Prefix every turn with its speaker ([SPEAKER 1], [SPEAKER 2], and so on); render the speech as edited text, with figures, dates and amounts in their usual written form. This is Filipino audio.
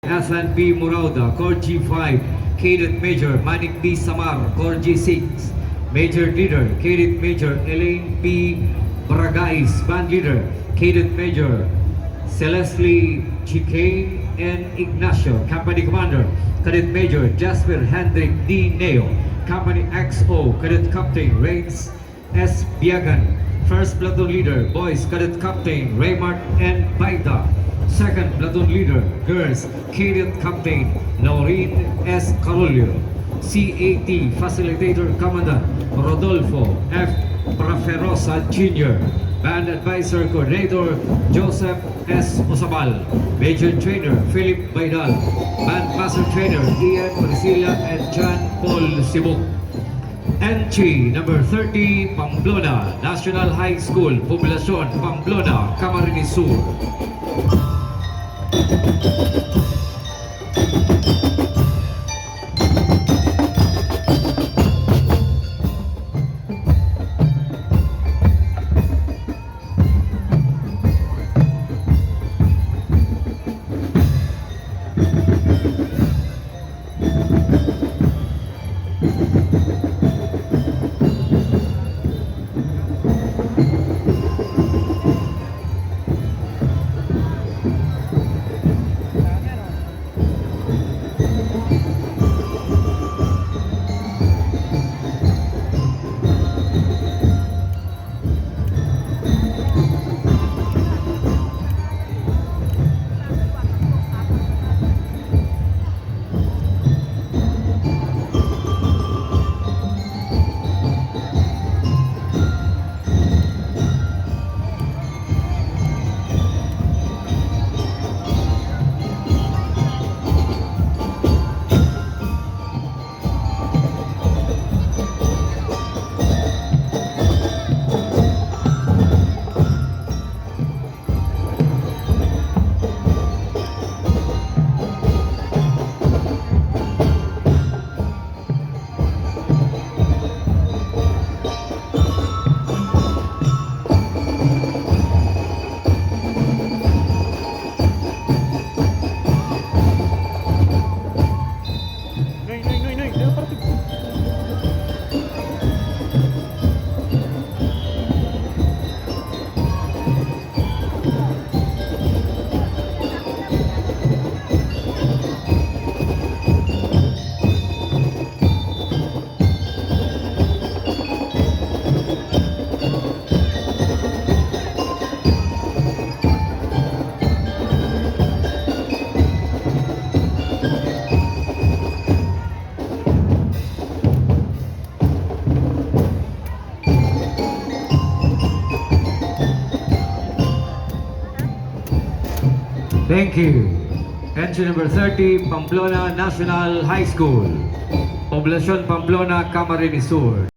[SPEAKER 1] Hassan B. Murauda, Corps G5, Cadet Major Manik B. Samar, Corps G6, Major Leader, Cadet Major Elaine P. Baragais, Band Leader, Cadet Major Celeste Chicane and Ignacio, Company Commander, Cadet Major Jasper Hendrik D. Neo, Company XO, Cadet Captain Reigns S. Biagan, First Platoon Leader, Boys Cadet Captain Raymart N. Baita, Second Platoon Leader, Girls Cadet Captain Laureen S. Carolio, CAT Facilitator Commandant Rodolfo F. Praferosa Jr., Band Advisor Coordinator Joseph S. Osabal, Major Trainer Philip Baidal, Band Master Trainer Ian Priscilla and John Paul Sibuk. Entry number 30, Pamplona National High School, Poblacion, Pamplona, Camarines Sur. Thank you. Entry number 30, Pamplona National High School, Poblacion, Pamplona, Camarines Sur.